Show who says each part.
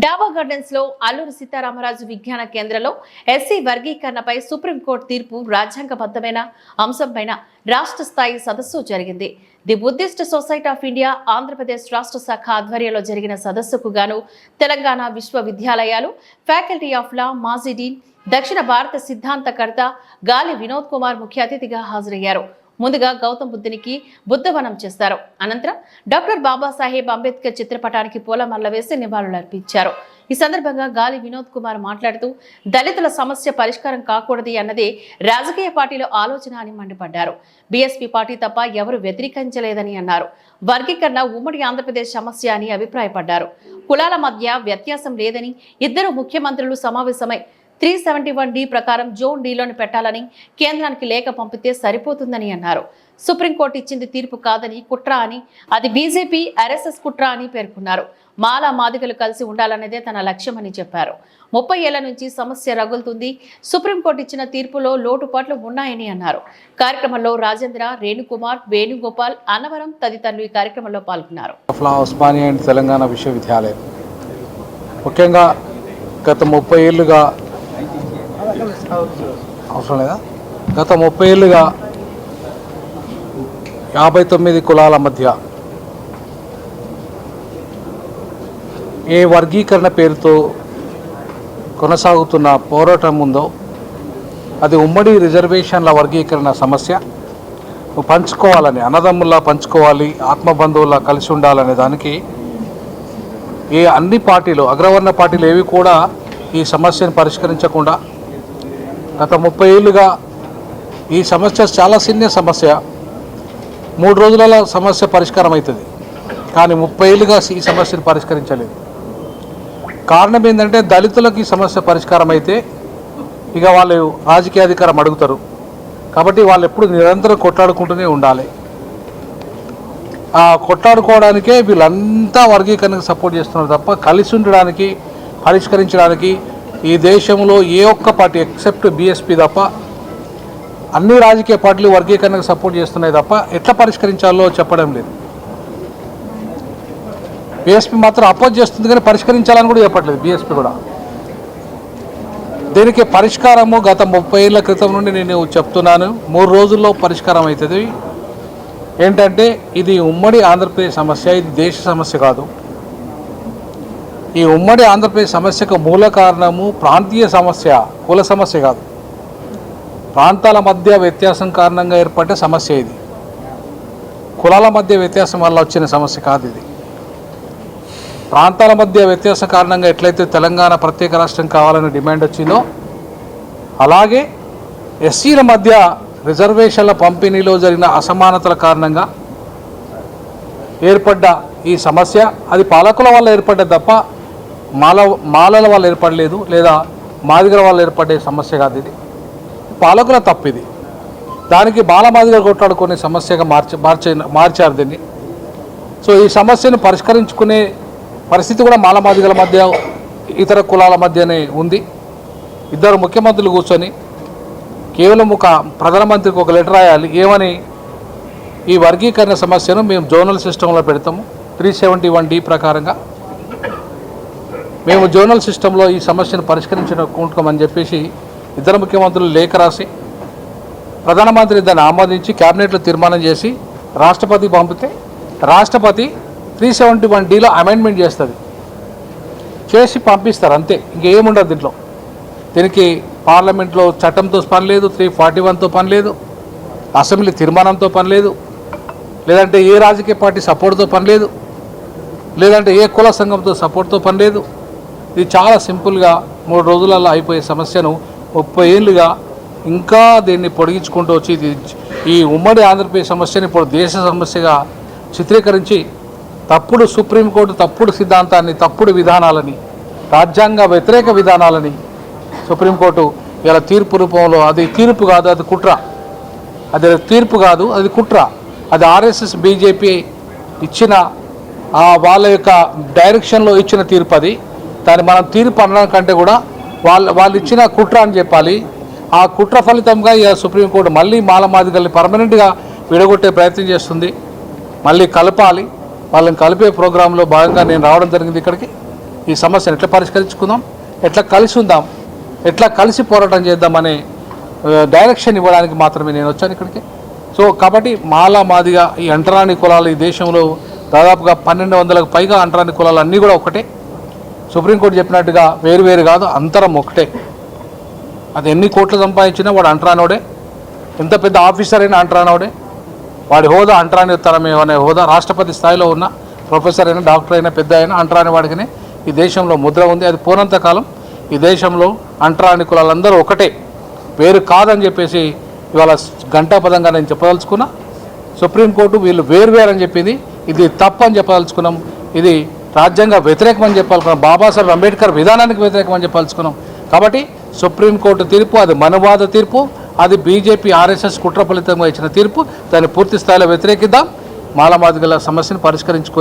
Speaker 1: డాబా గార్డెన్స్ లో అల్లూరి సీతారామరాజు విజ్ఞాన కేంద్రంలో ఎస్సీ వర్గీకరణపై సుప్రీంకోర్టు తీర్పు రాజ్యాంగబద్ధమైన అంశంపైన రాష్ట్ర స్థాయి సదస్సు జరిగింది. The Buddhist society of India Andhra Pradesh రాష్ట్ర శాఖ ఆధ్వర్యంలో జరిగిన సదస్సుకు గాను తెలంగాణ విశ్వవిద్యాలయాలు, ఫ్యాకల్టీ ఆఫ్ లా మాజీ డీన్, దక్షిణ భారత సిద్ధాంతకర్త గాలి వినోద్ కుమార్ ముఖ్య అతిథిగా హాజరయ్యారు. ముందుగా గౌతమ్ బుద్ధునికి బుద్ధవనం చేస్తారు. అనంతరం డాక్టర్ బాబాసాహెబ్ అంబేద్కర్ చిత్రపటానికి పూలమాల వేసి నివాళులర్పించారు. ఈ సందర్భంగా గాలి వినోద్ కుమార్ మాట్లాడుతూ దళితుల సమస్య పరిష్కారం కాకూడదు అన్నదే రాజకీయ పార్టీల ఆలోచన అని మండిపడ్డారు. బీఎస్పీ పార్టీ తప్ప ఎవరు వ్యతిరేకించలేదని అన్నారు. వర్గీకరణ ఉమ్మడి ఆంధ్రప్రదేశ్ సమస్య అని అభిప్రాయపడ్డారు. కులాల మధ్య వ్యత్యాసం లేదని, ఇద్దరు ముఖ్యమంత్రులు సమావేశమై 371D ప్రకారం జోన్ డీలోని పెట్టాలని కేంద్రానికి లేఖ పంపితే సరిపోతుందని అన్నారు. సుప్రీంకోర్టు ఇచ్చింది తీర్పు కాదని, కుట్ర అని, అది బీజేపీ ఆర్ఎస్ఎస్ కుట్ర అని పేర్కొన్నారు. మాలా మాదిగలు కలిసి ఉండాలన్నదే తన లక్ష్యమని చెప్పారు. 30 ఏళ్ల నుంచి సమస్య రగులుతుంది. సుప్రీంకోర్టు ఇచ్చిన తీర్పులో లోటుపాట్లు ఉన్నాయని అన్నారు. కార్యక్రమంలో రాజేంద్ర, రేణుకుమార్, వేణుగోపాల్, అన్నవరం తదితరులు ఈ కార్యక్రమంలో పాల్గొన్నారు.
Speaker 2: తెలంగాణ విశ్వవిద్యాలయం ముఖ్యంగా గత 30 ఏళ్లుగా అవసరం లేదా గత 30 ఏళ్ళుగా 59 కులాల మధ్య ఏ వర్గీకరణ పేరుతో కొనసాగుతున్న పోరాటం ఉందో అది ఉమ్మడి రిజర్వేషన్ల వర్గీకరణ సమస్య పంచుకోవాలని, అన్నదమ్ముల్లా పంచుకోవాలి, ఆత్మబంధువుల్లా కలిసి ఉండాలనే దానికి అన్ని పార్టీలు, అగ్రవర్ణ పార్టీలు ఏవి కూడా ఈ సమస్యను పరిష్కరించకుండా గత 30 ఏళ్ళుగా ఈ సమస్య చాలా సీనియర్ సమస్య, 3 రోజులలో సమస్య పరిష్కారం అవుతుంది. కానీ 30 ఏళ్ళుగా ఈ సమస్యను పరిష్కరించలేదు. కారణం ఏంటంటే దళితులకు ఈ సమస్య పరిష్కారం అయితే ఇక వాళ్ళు రాజకీయ అధికారం అడుగుతారు. కాబట్టి వాళ్ళు ఎప్పుడు నిరంతరం కొట్లాడుకుంటూనే ఉండాలి. ఆ కొట్లాడుకోవడానికే వీళ్ళంతా వర్గీకరణకు సపోర్ట్ చేస్తున్నారు తప్ప కలిసి ఉండడానికి, పరిష్కరించడానికి ఈ దేశంలో ఏ ఒక్క పార్టీ ఎక్సెప్ట్ బీఎస్పీ తప్ప అన్ని రాజకీయ పార్టీలు వర్గీకరణకు సపోర్ట్ చేస్తున్నాయి తప్ప ఎట్లా పరిష్కరించాలో చెప్పడం లేదు. బీఎస్పీ మాత్రం అపోజ్ చేస్తుంది కానీ పరిష్కరించాలని కూడా చెప్పట్లేదు బీఎస్పీ కూడా. దీనికి పరిష్కారము గత 30 ఏళ్ల క్రితం నుండి నేను చెప్తున్నాను, 3 రోజుల్లో పరిష్కారం అవుతుంది. ఏంటంటే ఇది ఉమ్మడి ఆంధ్రప్రదేశ్ సమస్య, ఇది దేశ సమస్య కాదు. ఈ ఉమ్మడి ఆంధ్రప్రదేశ్ సమస్యకు మూల కారణము ప్రాంతీయ సమస్య, కుల సమస్య కాదు. ప్రాంతాల మధ్య వ్యత్యాసం కారణంగా ఏర్పడే సమస్య ఇది. కులాల మధ్య వ్యత్యాసం వల్ల వచ్చిన సమస్య కాదు ఇది. ప్రాంతాల మధ్య వ్యత్యాసం కారణంగా ఎట్లయితే తెలంగాణ ప్రత్యేక రాష్ట్రం కావాలని డిమాండ్ వచ్చిందో అలాగే ఎస్సీల మధ్య రిజర్వేషన్ల పంపిణీలో జరిగిన అసమానతల కారణంగా ఏర్పడ్డ ఈ సమస్య అది పాలకుల వల్ల ఏర్పడ్డది తప్ప మాలల వల్ల ఏర్పడలేదు, లేదా మాదిగల వల్ల ఏర్పడే సమస్య కాదు. ఇది పాలకుల తప్పిది. దానికి మాదిగలు కొట్లాడుకునే సమస్యగా మార్చారు దీన్ని. సో ఈ సమస్యను పరిష్కరించుకునే పరిస్థితి కూడా మాదిగల మధ్య, ఇతర కులాల మధ్యనే ఉంది. ఇద్దరు ముఖ్యమంత్రులు కూర్చొని కేవలం ఒక ప్రధానమంత్రికి ఒక లెటర్ రాయాలి ఏమని, ఈ వర్గీకరణ సమస్యను మేము జోనల్ సిస్టంలో పెడతాము, 371D ప్రకారంగా మేము జోనల్ సిస్టంలో ఈ సమస్యను పరిష్కరించుకుంటామని చెప్పేసి ఇద్దరు ముఖ్యమంత్రులు లేఖ రాసి ప్రధానమంత్రి దాన్ని ఆమోదించి క్యాబినెట్లో తీర్మానం చేసి రాష్ట్రపతికి పంపితే రాష్ట్రపతి 371Dలో అమెండ్మెంట్ చేస్తుంది, చేసి పంపిస్తారు. అంతే, ఇంకేముండదు దీంట్లో. దీనికి పార్లమెంట్లో చట్టంతో పని లేదు, 341తో పని లేదు, అసెంబ్లీ తీర్మానంతో పని లేదు, లేదంటే ఏ రాజకీయ పార్టీ సపోర్ట్తో పని లేదు, లేదంటే ఏ కుల సంఘంతో సపోర్ట్తో పని లేదు. ఇది చాలా సింపుల్గా 3 రోజులలో అయిపోయే సమస్యను 30 ఏళ్ళుగా ఇంకా దీన్ని పొడిగించుకుంటూ వచ్చి ఈ ఉమ్మడి ఆంధ్రప్రదేశ్ సమస్యని ఇప్పుడు దేశ సమస్యగా చిత్రీకరించి తప్పుడు సుప్రీంకోర్టు తప్పుడు సిద్ధాంతాన్ని, తప్పుడు విధానాలని, రాజ్యాంగ వ్యతిరేక విధానాలని సుప్రీంకోర్టు ఇలా తీర్పు రూపంలో, అది తీర్పు కాదు, అది కుట్ర. అది తీర్పు కాదు, అది కుట్ర. అది ఆర్ఎస్ఎస్ బీజేపీ ఇచ్చిన వాళ్ళ యొక్క డైరెక్షన్లో ఇచ్చిన తీర్పు. అది దాన్ని మనం తీర్పు అనడం కంటే కూడా వాళ్ళు ఇచ్చిన కుట్ర అని చెప్పాలి. ఆ కుట్ర ఫలితంగా ఇక సుప్రీంకోర్టు మళ్ళీ మాదిగల్ని పర్మనెంట్గా విడగొట్టే ప్రయత్నం చేస్తుంది. మళ్ళీ కలపాలి, వాళ్ళని కలిపే ప్రోగ్రాంలో భాగంగా నేను రావడం జరిగింది ఇక్కడికి. ఈ సమస్యను ఎట్లా పరిష్కరించుకుందాం, ఎట్లా కలిసి ఉందాం, ఎట్లా కలిసి పోరాటం చేద్దామనే డైరెక్షన్ ఇవ్వడానికి మాత్రమే నేను వచ్చాను ఇక్కడికి. సో కాబట్టి మాలా మాదిగా ఈ అంటరాని కులాలు ఈ దేశంలో దాదాపుగా 1200కు పైగా అంటరాని కులాలు అన్నీ కూడా ఒకటే. సుప్రీంకోర్టు చెప్పినట్టుగా వేరు కాదు, అంతరం ఒకటే. అది ఎన్ని కోట్లు సంపాదించినా వాడు అంటరానోడే, ఎంత పెద్ద ఆఫీసర్ అయినా అంటరానోడే, వాడి హోదా అంటరాని తరమే అనే హోదా. రాష్ట్రపతి స్థాయిలో ఉన్న ప్రొఫెసర్ అయినా డాక్టర్ అయినా పెద్ద అయినా అంటరాని వాడికినే ఈ దేశంలో ముద్ర ఉంది. అది పోనంత కాలం ఈ దేశంలో అంటరాని కులాలందరూ ఒకటే, వేరు కాదని చెప్పేసి ఇవాళ ఘంటాపదంగా నేను చెప్పదలుచుకున్నా. సుప్రీంకోర్టు వీళ్ళు వేరువేరని చెప్పింది, ఇది తప్పు అని చెప్పదలుచుకున్నాం. ఇది రాజ్యాంగ వ్యతిరేకమని చెప్పాలనుకున్నాం, బాబాసాహెబ్ అంబేద్కర్ విధానానికి వ్యతిరేకమని చెప్పదలుచుకున్నాం. కాబట్టి సుప్రీంకోర్టు తీర్పు అది మనవాద తీర్పు, అది బీజేపీ ఆర్ఎస్ఎస్ కుట్ర ఫలితంగా ఇచ్చిన తీర్పు. దాన్ని పూర్తి స్థాయిలో వ్యతిరేకిద్దాం, మాలమాదిగల సమస్యను పరిష్కరించుకుందాం.